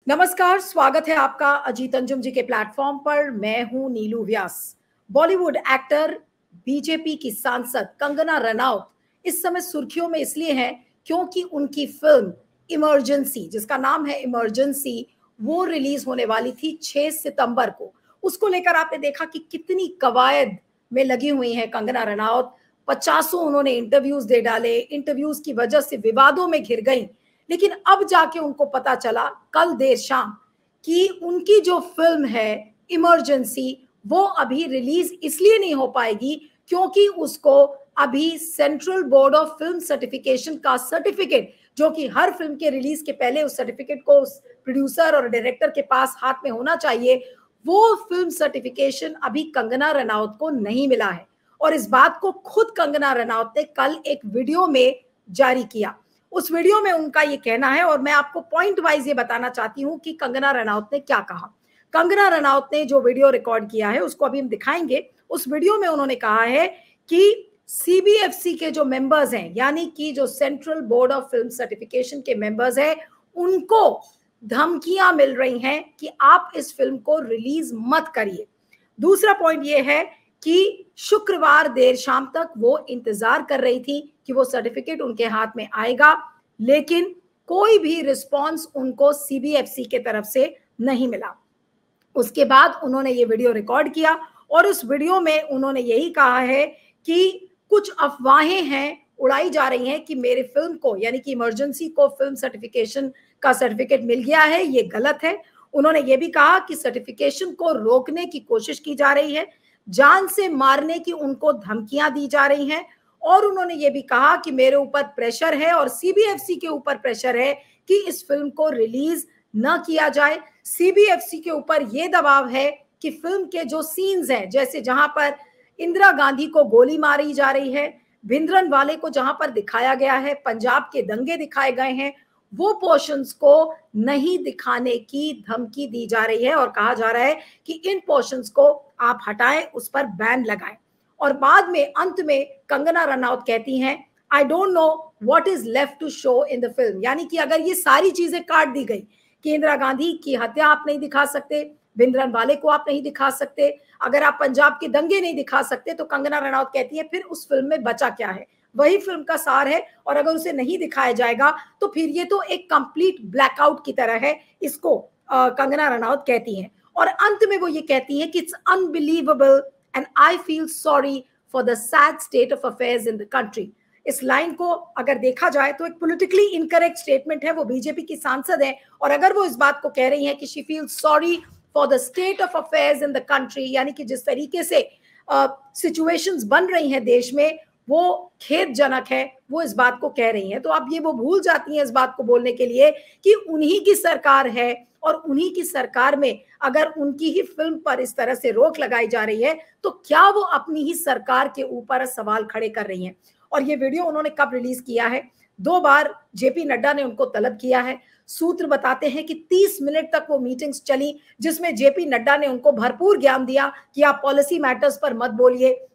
नमस्कार, स्वागत है आपका अजीत अंजुम जी के प्लेटफॉर्म पर। मैं हूं नीलू व्यास। बॉलीवुड एक्टर, बीजेपी की सांसद कंगना रनौत इस समय सुर्खियों में इसलिए है क्योंकि उनकी फिल्म इमरजेंसी, जिसका नाम है इमरजेंसी, वो रिलीज होने वाली थी 6 सितंबर को। उसको लेकर आपने देखा कि कितनी कवायद में लगी हुई है कंगना रनौत। 50 उन्होंने इंटरव्यूज दे डाले, इंटरव्यूज की वजह से विवादों में घिर गई। लेकिन अब जाके उनको पता चला कल देर शाम कि उनकी जो फिल्म है इमरजेंसी, वो अभी रिलीज इसलिए नहीं हो पाएगी क्योंकि उसको अभी central board of film certification का सर्टिफिकेट, जो कि हर फिल्म के रिलीज के पहले उस सर्टिफिकेट को उस प्रोड्यूसर और डायरेक्टर के पास हाथ में होना चाहिए, वो फिल्म सर्टिफिकेशन अभी कंगना रनौत को नहीं मिला है। और इस बात को खुद कंगना रनौत ने कल एक वीडियो में जारी किया। उस वीडियो में उनका ये कहना है, और मैं आपको पॉइंट वाइज ये बताना चाहती हूं कि कंगना रनौत ने क्या कहा। कंगना रनौत ने जो वीडियो रिकॉर्ड किया है उसको अभी हम दिखाएंगे। उस वीडियो में उन्होंने कहा है कि सीबीएफसी के जो मेंबर्स हैं, यानी कि जो central board of film certification के मेंबर्स हैं, उनको धमकियां मिल रही हैं कि आप इस फिल्म को रिलीज मत करिए। दूसरा पॉइंट ये है कि शुक्रवार देर शाम तक वो इंतजार कर रही थी कि वो सर्टिफिकेट उनके हाथ में आएगा, लेकिन कोई भी रिस्पांस उनको सीबीएफसी के तरफ से नहीं मिला। उसके बाद उन्होंने ये वीडियो रिकॉर्ड किया और उस वीडियो में उन्होंने यही कहा है कि कुछ अफवाहें हैं, उड़ाई जा रही हैं कि मेरे फिल्म को, यानी कि इमरजेंसी को, फिल्म सर्टिफिकेशन का सर्टिफिकेट मिल गया है, ये गलत है। उन्होंने ये भी कहा कि सर्टिफिकेशन को रोकने की कोशिश की जा रही है, जान से मारने की उनको धमकियां दी जा रही हैं। और उन्होंने ये भी कहा कि मेरे ऊपर प्रेशर है और सीबीएफसी के ऊपर प्रेशर है कि इस फिल्म को रिलीज न किया जाए। सीबीएफसी के ऊपर ये दबाव है कि फिल्म के जो सीन्स हैं, जैसे जहां पर इंदिरा गांधी को गोली मारी जा रही है, भिंद्रनवाले को जहां पर दिखाया गया है, पंजाब के दंगे दिखाए गए हैं, वो पोर्शंस को नहीं दिखाने की धमकी दी जा रही है और कहा जा रहा है कि इन पोर्शंस को आप हटाएं, उस पर बैन लगाएं। और बाद में अंत में कंगना रनौत कहती हैं, I don't know what is left to show in the film. यानी कि अगर ये सारी चीजें काट दी गई कि इंदिरा गांधी की हत्या आप नहीं दिखा सकते, भिंद्रनवाले को आप नहीं दिखा सकते, अगर आप पंजाब के दंगे नहीं दिखा सकते, तो कंगना रनौत कहती है फिर उस फिल्म में बचा क्या है। वही फिल्म का सार है, और अगर उसे नहीं दिखाया जाएगा तो फिर ये तो एक कंप्लीट ब्लैकआउट की तरह है। इसको कंगना रनौत कहती हैं। और अंत में वो ये कहती है कि it's unbelievable and I feel sorry for the sad state of affairs in the country. इस लाइन को अगर देखा जाए तो एक पॉलिटिकली इनकरेक्ट स्टेटमेंट है। वो बीजेपी की सांसद है और अगर वो इस बात को कह रही हैं कि she feel sorry for the state of affairs in the country, यानी कि जिस तरीके से सिचुएशंस बन रही हैं देश में, वो खेदजनक है, वो इस बात को कह रही हैं। तो अब ये वो भूल जाती हैं इस बात को बोलने के लिए कि उन्हीं की सरकार है और उन्हीं की सरकार में अगर उनकी ही फिल्म पर इस तरह से रोक लगाई जा रही है तो क्या वो अपनी ही सरकार के ऊपर सवाल खड़े कर रही हैं। और ये वीडियो उन्होंने कब रिलीज किया है? 2 बार जेपी नड्डा ने उनको तलब किया है। सूत्र बताते हैं कि 30 मिनट तक वो मीटिंग्स चली, जिसमें जेपी नड्डा ने उनको भरपूर ज्ञान दिया कि आप पॉलिसी मैटर्स पर मत बोलिए,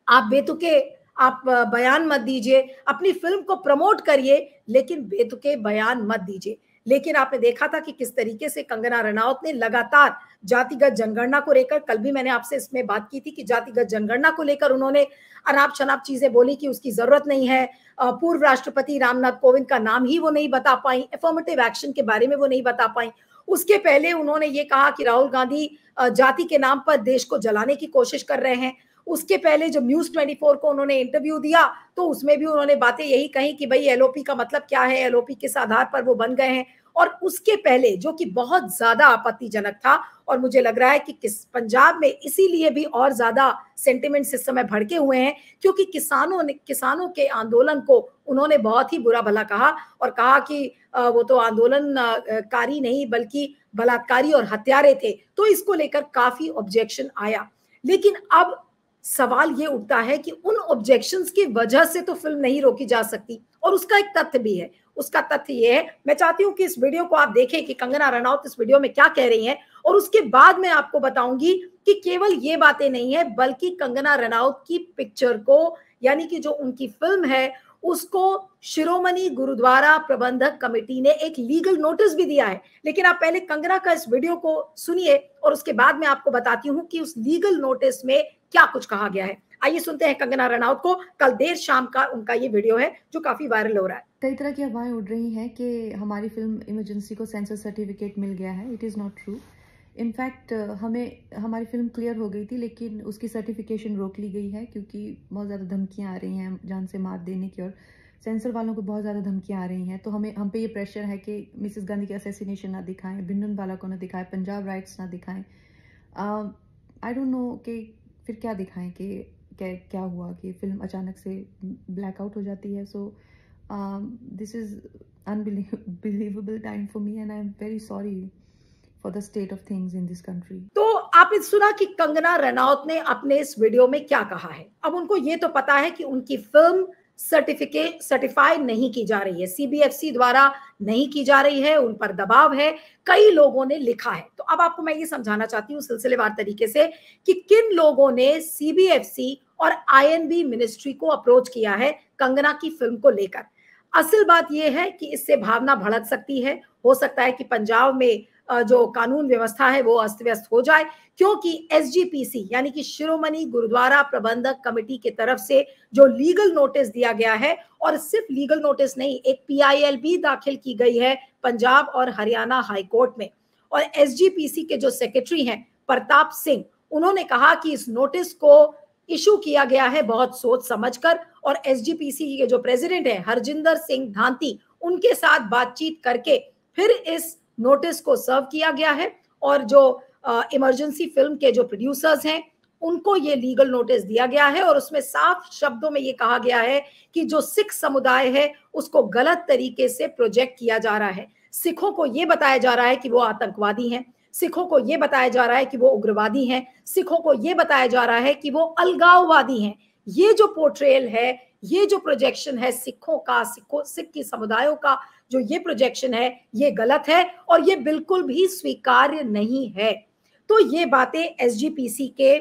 आप बेतुके आप बयान मत दीजिए, अपनी फिल्म को प्रमोट करिए, लेकिन बेतुके बयान मत दीजिए। लेकिन आपने देखा था कि किस तरीके से कंगना रनौत ने लगातार जातिगत जनगणना को लेकर, कल भी मैंने आपसे इसमें बात की थी कि जातिगत जनगणना को लेकर उन्होंने अनाप शनाप चीजें बोली कि उसकी जरूरत नहीं है। पूर्व राष्ट्रपति रामनाथ कोविंद का नाम ही वो नहीं बता पाई, एफर्मेटिव एक्शन के बारे में वो नहीं बता पाई। उसके पहले उन्होंने ये कहा कि राहुल गांधी जाति के नाम पर देश को जलाने की कोशिश कर रहे हैं। उसके पहले जब न्यूज 24 को उन्होंने इंटरव्यू दिया तो उसमें भी उन्होंने बातें यही कही कि भाई एलओपी का मतलब क्या है, एलओपी किस आधार पर वो बन गए हैं। और उसके पहले जो कि बहुत ज्यादा आपत्तिजनक था, और मुझे लग रहा है कि पंजाब में इसीलिए भी और ज्यादा सेंटिमेंट्स इस समय भड़के हुए हैं क्योंकि किसानों के आंदोलन को उन्होंने बहुत ही बुरा भला कहा और कहा कि वो तो आंदोलनकारी नहीं बल्कि बलात्कारी और हत्यारे थे। तो इसको लेकर काफी ऑब्जेक्शन आया। लेकिन अब सवाल ये उठता है कि उन ऑब्जेक्शंस की वजह से तो फिल्म नहीं रोकी जा सकती, और उसका एक तथ्य भी है। उसका तथ्य ये है, मैं चाहती हूं कि इस वीडियो को आप देखें कि कंगना रनौत इस वीडियो में क्या कह रही हैं, और उसके बाद मैं आपको बताऊंगी कि केवल ये बातें नहीं है बल्कि कंगना रनौत की पिक्चर को, यानी कि जो उनकी फिल्म है, उसको शिरोमणि गुरुद्वारा प्रबंधक कमेटी ने एक लीगल नोटिस भी दिया है। लेकिन आप पहले कंगना का इस वीडियो को सुनिए और उसके बाद मैं आपको बताती हूं कि उस लीगल नोटिस में क्या कुछ कहा गया है। आइए सुनते हैं कंगना रनौत को। कल देर शाम का उनका ये वीडियो है जो काफी वायरल हो रहा है। कई तरह की अफवाहें उड़ रही हैं कि हमारी फिल्म इमरजेंसी को सेंसर सर्टिफिकेट मिल गया है। It is not true. In fact हमें हमारी फिल्म क्लियर हो गई थी, लेकिन उसकी सर्टिफिकेशन रोक ली गई है क्योंकि बहुत ज़्यादा धमकियां आ रही हैं जान से मार देने की, और सेंसर वालों को बहुत ज़्यादा धमकियां आ रही हैं। तो हम पे ये प्रेशर है कि मिसेस गांधी के असैसिनेशन ना दिखाएं, भिंडरवाला को ना दिखाएं, पंजाब राइट्स ना दिखाएं। आई डोंट नो कि फिर क्या दिखाएं कि क्या हुआ कि फिल्म अचानक से ब्लैकआउट हो जाती है। सो this is unbelievable time for me and I am very sorry for the state of things in this country. तो आपने सुना कि कंगना रनौत ने अपने इस वीडियो में क्या कहा है। अब उनको ये तो पता है कि उनकी फिल्म सर्टिफाई नहीं की जा रही है, सीबीएफसी द्वारा नहीं की जा रही है, उन पर दबाव है, कई लोगों ने लिखा है। तो अब आपको मैं ये समझाना चाहती हूँ सिलसिलेवार तरीके से कि किन लोगों ने सीबीएफसी और आईएनबी मिनिस्ट्री को अप्रोच किया है कंगना की फिल्म को लेकर। असल बात यह है कि इससे भावना भड़क सकती है। हो सकता है कि पंजाब में जो कानून व्यवस्था है वो अस्त व्यस्त हो जाए, क्योंकि एसजीपीसी यानी कि शिरोमणि गुरुद्वारा प्रबंधक कमेटी की तरफ से जो लीगल नोटिस दिया गया है, और सिर्फ लीगल नोटिस नहीं, एक पीआईएल भी दाखिल की गई है पंजाब और हरियाणा हाई कोर्ट में। और एसजीपीसी के जो सेक्रेटरी हैं प्रताप सिंह, उन्होंने कहा कि इस नोटिस को इशू किया गया है बहुत सोच समझकर, और एसजीपीसी के जो प्रेसिडेंट है हरजिंदर सिंह धांती, उनके साथ बातचीत करके फिर इस नोटिस को सर्व किया गया है। और जो इमरजेंसी फिल्म के जो प्रोड्यूसर्स हैं उनको ये लीगल नोटिस दिया गया है, और उसमें साफ शब्दों में ये कहा गया है कि जो सिख समुदाय है उसको गलत तरीके से प्रोजेक्ट किया जा रहा है। सिखों को ये बताया जा रहा है कि वो आतंकवादी हैं, सिखों को ये बताया जा रहा है कि वो उग्रवादी हैं, सिखों को ये बताया जा रहा है कि वो अलगाववादी हैं। ये जो पोर्ट्रेयल है, ये जो प्रोजेक्शन है सिखों का, सिख की समुदायों का जो ये प्रोजेक्शन है, ये गलत है और ये बिल्कुल भी स्वीकार्य नहीं है। तो ये बातें एसजीपीसी के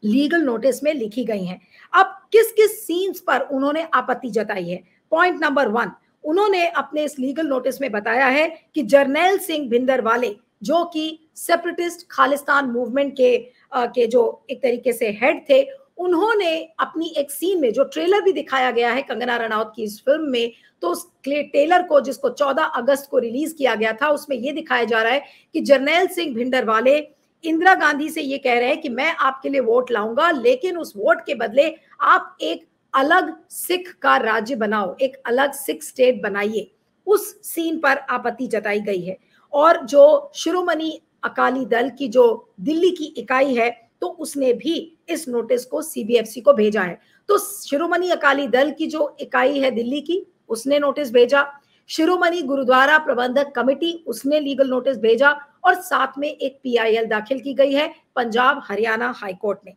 लीगल नोटिस में लिखी गई हैं। अब किस किस सीन्स पर उन्होंने आपत्ति जताई है। पॉइंट नंबर 1, उन्होंने अपने इस लीगल नोटिस में बताया है कि जरनैल सिंह भिंडरवाले जो कि सेपरेटिस्ट खालिस्तान मूवमेंट के जो एक तरीके से हेड थे, उन्होंने अपनी एक सीन में, जो ट्रेलर भी दिखाया गया है कंगना रनौत की इस फिल्म में, तो उस ट्रेलर को जिसको 14 अगस्त को रिलीज किया गया था, उसमें यह दिखाया जा रहा है कि जरनैल सिंह भिंडरवाले इंदिरा गांधी से ये कह रहे हैं कि मैं आपके लिए वोट लाऊंगा, लेकिन उस वोट के बदले आप एक अलग सिख का राज्य बनाओ, एक अलग सिख स्टेट बनाइए। उस सीन पर आपत्ति जताई गई है। और जो शिरोमणि अकाली दल की जो दिल्ली की इकाई है, तो उसने भी इस नोटिस को सीबीएफसी को भेजा है। तो शिरोमणि अकाली दल की जो इकाई है दिल्ली की, उसने नोटिस भेजा, शिरोमणि गुरुद्वारा प्रबंधक कमेटी, उसने लीगल नोटिस भेजा, और साथ में एक पीआईएल दाखिल की गई है पंजाब हरियाणा हाई कोर्ट में।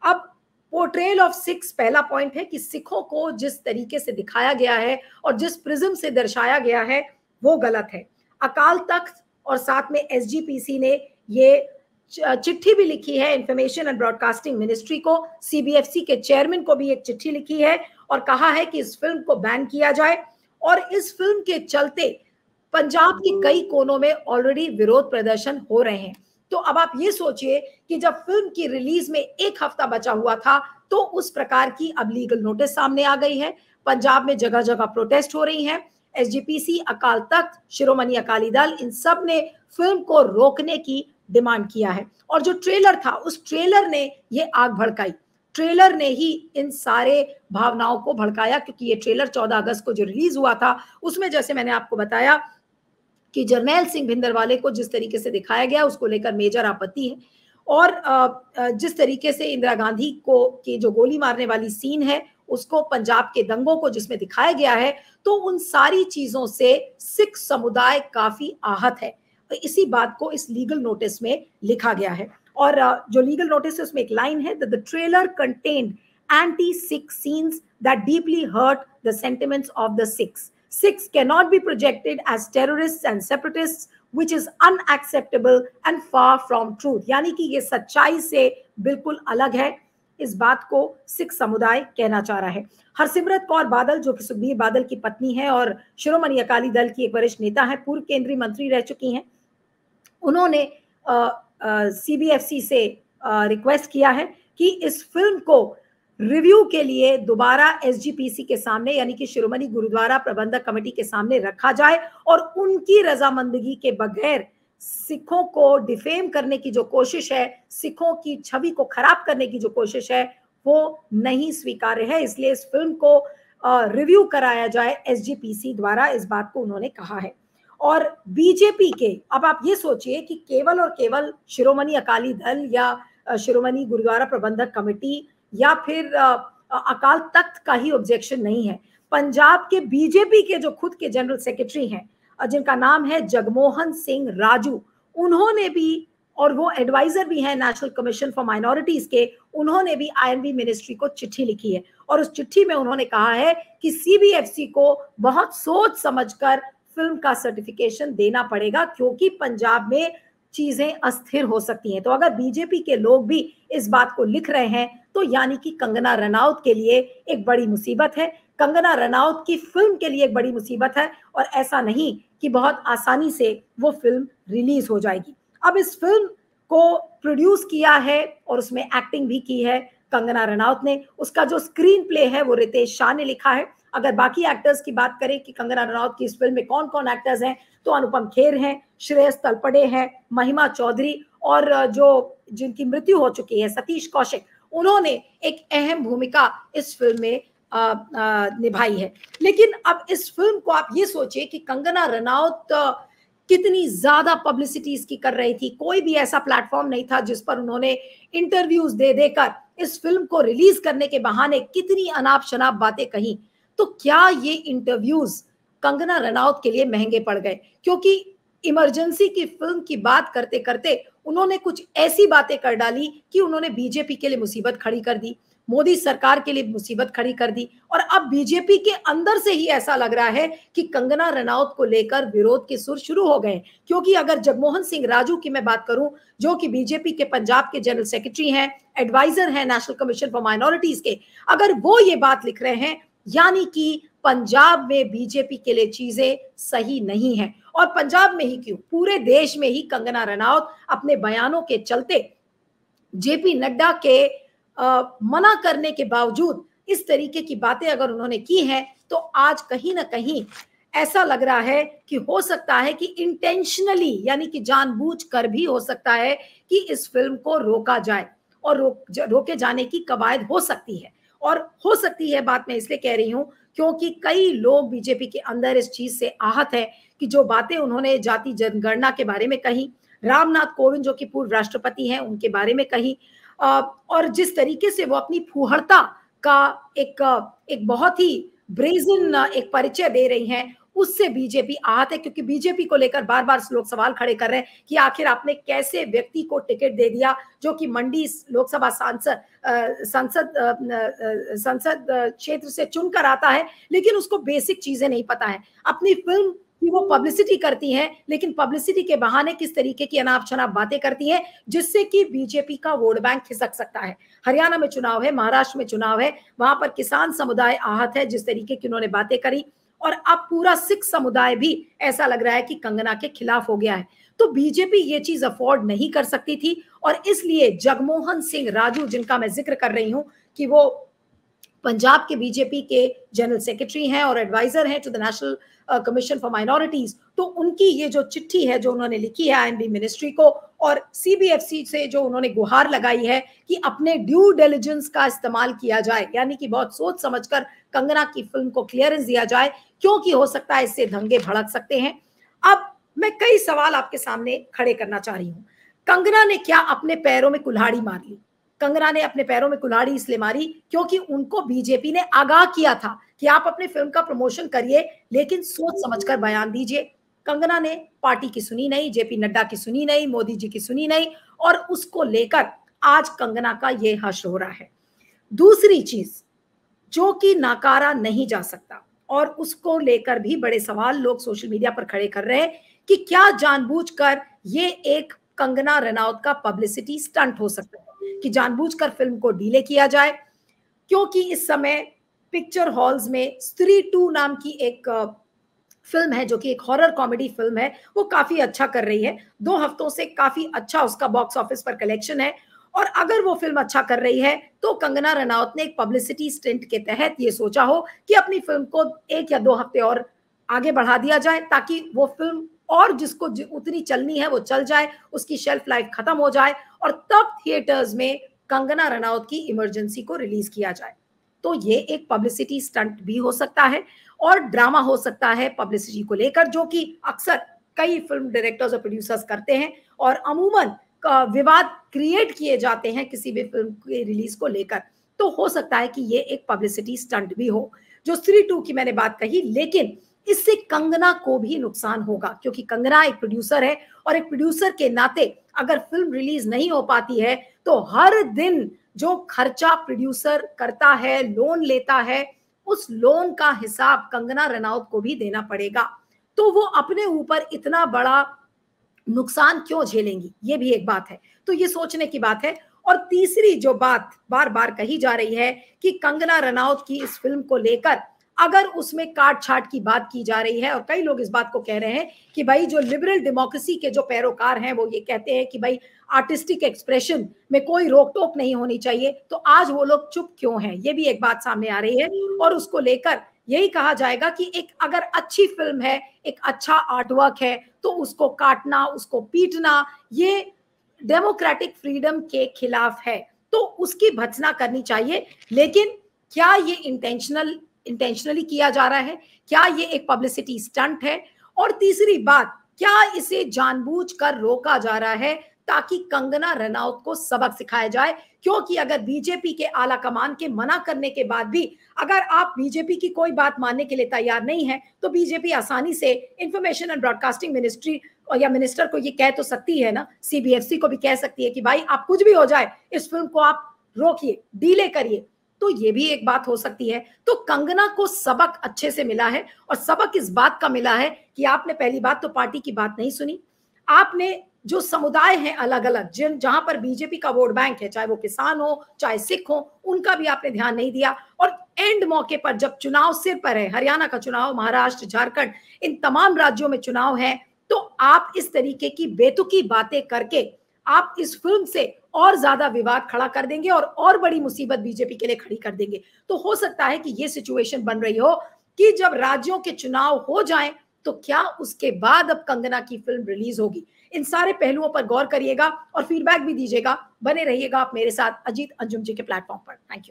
अब पोर्ट्रेयल ऑफ सिख्स, पहला पॉइंट है कि सिखों को जिस तरीके से दिखाया गया है और जिस प्रिज्म से दर्शाया गया है वो गलत है। अकाल तख्त और साथ में एसजीपीसी ने ये चिट्ठी भी लिखी है इंफॉर्मेशन एंड ब्रॉडकास्टिंग मिनिस्ट्री को, सीबीएफसी के चेयरमैन को भी एक चिट्ठी लिखी है और कहा है कि इस फिल्म को बैन किया जाए। और इस फिल्म के चलते पंजाब के कई कोनों में ऑलरेडी विरोध प्रदर्शन हो रहे हैं। तो अब आप ये सोचिए कि जब फिल्म की रिलीज में एक हफ्ता बचा हुआ था, तो उस प्रकार की अब लीगल नोटिस सामने आ गई है। पंजाब में जगह जगह प्रोटेस्ट हो रही हैं। एसजीपीसी, अकाल तख्त, शिरोमणि अकाली दल, इन सब ने फिल्म को रोकने की डिमांड किया है। और जो ट्रेलर था, उस ट्रेलर ने ये आग भड़काई, ट्रेलर ने ही इन सारे भावनाओं को भड़काया, क्योंकि ये ट्रेलर 14 अगस्त को जो रिलीज हुआ था, उसमें जैसे मैंने आपको बताया कि जरनैल सिंह भिंडरवाले को जिस तरीके से दिखाया गया उसको लेकर मेजर आपत्ति है। और जिस तरीके से इंदिरा गांधी को की जो गोली मारने वाली सीन है, उसको पंजाब के दंगों को जिसमें दिखाया गया है, तो उन सारी चीजों से सिख समुदाय काफी आहत है। तो इसी बात को इस लीगल नोटिस में लिखा गया है। और जो लीगल नोटिस है उसमें एक लाइन है, the trailer contained anti Sikh scenes that deeply hurt the sentiments of the Sikhs. Sikhs cannot be projected as terrorists and separatists, which is unacceptable and far from truth. यानी कि ये सच्चाई से बिल्कुल अलग है। इस बात को सिख समुदाय कहना चाह रहा है। हरसिमरत कौर बादल, जो कि सुखबीर बादल की पत्नी है और शिरोमणि अकाली दल की एक वरिष्ठ नेता है, पूर्व केंद्रीय मंत्री रह चुकी हैं, उन्होंने सीबीएफसी से रिक्वेस्ट किया है कि इस फिल्म को रिव्यू के लिए दोबारा एसजीपीसी के सामने, यानी कि शिरोमणि गुरुद्वारा प्रबंधक कमेटी के सामने रखा जाए और उनकी रजामंदगी के बगैर सिखों को डिफेम करने की जो कोशिश है, सिखों की छवि को खराब करने की जो कोशिश है, वो नहीं स्वीकार्य है। इसलिए इस फिल्म को रिव्यू कराया जाए एसजीपीसी द्वारा, इस बात को उन्होंने कहा है। और बीजेपी के, अब आप ये सोचिए कि केवल और केवल शिरोमणि अकाली दल या शिरोमणि गुरुद्वारा प्रबंधक कमेटी या फिर अकाल तख्त का ही ऑब्जेक्शन नहीं है। पंजाब के बीजेपी के जो खुद के जनरल सेक्रेटरी हैं, जिनका नाम है जगमोहन सिंह राजू, उन्होंने भी, और वो एडवाइजर भी हैं नेशनल कमीशन फॉर माइनॉरिटीज के, उन्होंने भी आईएनबी मिनिस्ट्री को चिट्ठी लिखी है और उस चिट्ठी में उन्होंने कहा है कि सीबीएफसी को बहुत सोच समझकर फिल्म का सर्टिफिकेशन देना पड़ेगा, क्योंकि पंजाब में चीजें अस्थिर हो सकती हैं। तो अगर बीजेपी के लोग भी इस बात को लिख रहे हैं तो यानी कि कंगना रनौत के लिए एक बड़ी मुसीबत है, कंगना रनौत की फिल्म के लिए एक बड़ी मुसीबत है, और ऐसा नहीं कि बहुत आसानी से वो फिल्म रिलीज हो जाएगी। अब इस फिल्म को प्रोड्यूस किया है और उसमें एक्टिंग भी की है कंगना रनौत ने। उसका जो स्क्रीन प्ले है वो रितेश शाह ने लिखा है। अगर बाकी एक्टर्स की बात करें कि कंगना रनौत की इस फिल्म में कौन कौन एक्टर्स हैं, तो अनुपम खेर हैं, श्रेयस तलपड़े हैं, महिमा चौधरी, और जो जिनकी मृत्यु हो चुकी है सतीश कौशिक, उन्होंने एक अहम भूमिका इस फिल्म में निभाई है। लेकिन अब इस फिल्म को आप ये सोचिए कि कंगना रनौत कितनी ज्यादा पब्लिसिटी इसकी कर रही थी। कोई भी ऐसा प्लेटफॉर्म नहीं था जिस पर उन्होंने इंटरव्यूज दे देकर इस फिल्म को रिलीज करने के बहाने कितनी अनाप शनाप बातें कही। तो क्या ये इंटरव्यूज कंगना रनौत के लिए महंगे पड़ गए? क्योंकि इमरजेंसी की फिल्म की बात करते करते उन्होंने कुछ ऐसी बातें कर डाली कि उन्होंने बीजेपी के लिए मुसीबत खड़ी कर दी, मोदी सरकार के लिए मुसीबत खड़ी कर दी, और अब बीजेपी के अंदर से ही ऐसा लग रहा है कि कंगना रनौत को लेकर विरोध के सुर शुरू हो गए। क्योंकि अगर जगमोहन सिंह राजू की मैं बात करूं, जो कि बीजेपी के पंजाब के जनरल सेक्रेटरी हैं, एडवाइजर हैं नेशनल कमीशन फॉर माइनॉरिटीज के, अगर वो ये बात लिख रहे हैं, यानी कि पंजाब में बीजेपी के लिए चीजें सही नहीं है। और पंजाब में ही क्यों, पूरे देश में ही कंगना रनौत अपने बयानों के चलते, जेपी नड्डा के मना करने के बावजूद इस तरीके की बातें अगर उन्होंने की हैं, तो आज कहीं ना कहीं ऐसा लग रहा है कि हो सकता है कि इंटेंशनली, यानी कि जानबूझकर भी हो सकता है कि इस फिल्म को रोका जाए, और रोके जाने की कवायद हो सकती है। और हो सकती है बात मैं इसलिए कह रही हूं क्योंकि कई लोग बीजेपी के अंदर इस चीज से आहत है कि जो बातें उन्होंने जाति जनगणना के बारे में कही, रामनाथ कोविंद जो कि पूर्व राष्ट्रपति हैं उनके बारे में कही, और जिस तरीके से वो अपनी फूहड़ता का एक बहुत ही ब्रेजन एक परिचय दे रही हैं, उससे बीजेपी आहत है। क्योंकि बीजेपी को लेकर बार बार लोग सवाल खड़े कर रहे हैं कि आखिर आपने कैसे व्यक्ति को टिकट दे दिया जो कि मंडी लोकसभा संसद क्षेत्र से चुनकर आता है, लेकिन उसको बेसिक चीजें नहीं पता है। अपनी फिल्म कि वो पब्लिसिटी करती हैं, लेकिन पब्लिसिटी के बहाने किस तरीके की अनाप शनाप बातें करती हैं जिससे कि बीजेपी का वोट बैंक खिसक सकता है। हरियाणा में चुनाव है, महाराष्ट्र में चुनाव है, वहां पर किसान समुदाय आहत है जिस तरीके की उन्होंने बातें करी, और अब पूरा सिख समुदाय भी ऐसा लग रहा है कि कंगना के खिलाफ हो गया है। तो बीजेपी ये चीज अफोर्ड नहीं कर सकती थी, और इसलिए जगमोहन सिंह राजू, जिनका मैं जिक्र कर रही हूं कि वो पंजाब के बीजेपी के जनरल सेक्रेटरी हैं और एडवाइजर हैं to the national commission for minorities, तो उनकी ये जो चिट्ठी है जो उन्होंने लिखी है आईएनबी मिनिस्ट्री को, और सीबीएफसी से जो उन्होंने गुहार लगाई है कि अपने ड्यू डिलिजेंस का इस्तेमाल किया जाए, यानी कि बहुत सोच समझकर कंगना की फिल्म को क्लियरेंस दिया जाए, क्योंकि हो सकता है इससे दंगे भड़क सकते हैं। अब मैं कई सवाल आपके सामने खड़े करना चाह रही हूँ। कंगना ने क्या अपने पैरों में कुल्हाड़ी मार ली? कंगना ने अपने पैरों में कुल्हाड़ी इसलिए मारी क्योंकि उनको बीजेपी ने आगाह किया था कि आप अपने फिल्म का प्रमोशन करिए, लेकिन सोच समझकर बयान दीजिए। कंगना ने पार्टी की सुनी नहीं, जेपी नड्डा की सुनी नहीं, मोदी जी की सुनी नहीं, और उसको लेकर आज कंगना का ये हश्र हो रहा है। दूसरी चीज जो कि नकारा नहीं जा सकता, और उसको लेकर भी बड़े सवाल लोग सोशल मीडिया पर खड़े कर रहे हैं कि क्या जानबूझकर ये एक कंगना रनौत का पब्लिसिटी स्टंट हो सकता है कि जानबूझकर फिल्म को डिले किया जाए, क्योंकि इस समय पिक्चर हॉल्स में स्त्री 2 नाम की एक फिल्म है जो कि एक हॉरर कॉमेडी फिल्म है, वो काफी अच्छा कर रही है। 2 हफ्तों से काफी अच्छा उसका बॉक्स ऑफिस पर कलेक्शन है। और अगर वो फिल्म अच्छा कर रही है तो कंगना रनौत ने एक पब्लिसिटी स्टंट के तहत ये सोचा हो कि अपनी फिल्म को 1 या 2 हफ्ते और आगे बढ़ा दिया जाए, ताकि वो फिल्म और जिसको उतनी चलनी है वो चल जाए, उसकी शेल्फ लाइफ खत्म हो जाए और तब थिएटर्स में कंगना रनौत की इमरजेंसी को रिलीज किया जाए। तो ये एक पब्लिसिटी स्टंट भी हो सकता है और ड्रामा हो सकता है पब्लिसिटी को लेकर, जो कि अक्सर कई फिल्म डायरेक्टर्स और प्रोड्यूसर्स करते हैं और अमूमन विवाद क्रिएट किए जाते हैं किसी भी फिल्म की रिलीज को लेकर। तो हो सकता है कि ये एक पब्लिसिटी स्टंट भी हो। जो स्त्री 2 की मैंने बात कही, लेकिन इससे कंगना को भी नुकसान होगा, क्योंकि कंगना एक प्रोड्यूसर है और एक प्रोड्यूसर के नाते अगर फिल्म रिलीज नहीं हो पाती है तो हर दिन जो खर्चा प्रोड्यूसर करता है, लोन लेता है, उस लोन का हिसाब कंगना रनौत को भी देना पड़ेगा। तो वो अपने ऊपर इतना बड़ा नुकसान क्यों झेलेंगी, ये भी एक बात है। तो ये सोचने की बात है। और तीसरी जो बात बार बार कही जा रही है कि कंगना रनौत की इस फिल्म को लेकर अगर उसमें काट छाट की बात की जा रही है, और कई लोग इस बात को कह रहे हैं कि भाई जो लिबरल डेमोक्रेसी के जो पैरोकार हैं वो ये कहते हैं कि भाई आर्टिस्टिक एक्सप्रेशन में कोई रोक टोक नहीं होनी चाहिए, तो आज वो लोग चुप क्यों हैं, ये भी एक बात सामने आ रही है। और उसको लेकर यही कहा जाएगा कि एक अगर अच्छी फिल्म है, एक अच्छा आर्टवर्क है, तो उसको काटना, उसको पीटना, ये डेमोक्रेटिक फ्रीडम के खिलाफ है, तो उसकी भर्त्सना करनी चाहिए। लेकिन क्या ये इंटेंशनली किया जा रहा है, क्या ये एक पब्लिसिटी स्टंट है? और तीसरी बात, क्या इसे जानबूझकर रोका जा रहा है ताकि कंगना रनौत को सबक सिखाया जाए? क्योंकि अगर बीजेपी के आला कमान के मना करने के बाद भी अगर आप बीजेपी की कोई बात मानने के लिए तैयार नहीं है, तो बीजेपी आसानी से इंफॉर्मेशन एंड ब्रॉडकास्टिंग मिनिस्ट्री या मिनिस्टर को ये कह तो सकती है ना, सीबीएफसी को भी कह सकती है कि भाई आप कुछ भी हो जाए, इस फिल्म को आप रोकिए, डिले करिए। तो ये भी एक बात हो सकती है। तो कंगना को सबक अच्छे से मिला है, और सबक इस बात का मिला है कि आपने पहली बात तो पार्टी की बात नहीं सुनी, आपने जो समुदाय हैं अलग अलग, जहां पर बीजेपी का वोट बैंक है, चाहे वो किसान हो चाहे सिख हो, उनका भी आपने ध्यान नहीं दिया। और एंड मौके पर जब चुनाव सिर पर है, हरियाणा का चुनाव, महाराष्ट्र, झारखंड, इन तमाम राज्यों में चुनाव है, तो आप इस तरीके की बेतुकी बातें करके आप इस फिल्म से और ज्यादा विवाद खड़ा कर देंगे और बड़ी मुसीबत बीजेपी के लिए खड़ी कर देंगे। तो हो सकता है कि ये सिचुएशन बन रही हो कि जब राज्यों के चुनाव हो जाएं तो क्या उसके बाद अब कंगना की फिल्म रिलीज होगी। इन सारे पहलुओं पर गौर करिएगा और फीडबैक भी दीजिएगा। बने रहिएगा आप मेरे साथ अजीत अंजुम जी के प्लेटफॉर्म पर। Thank you.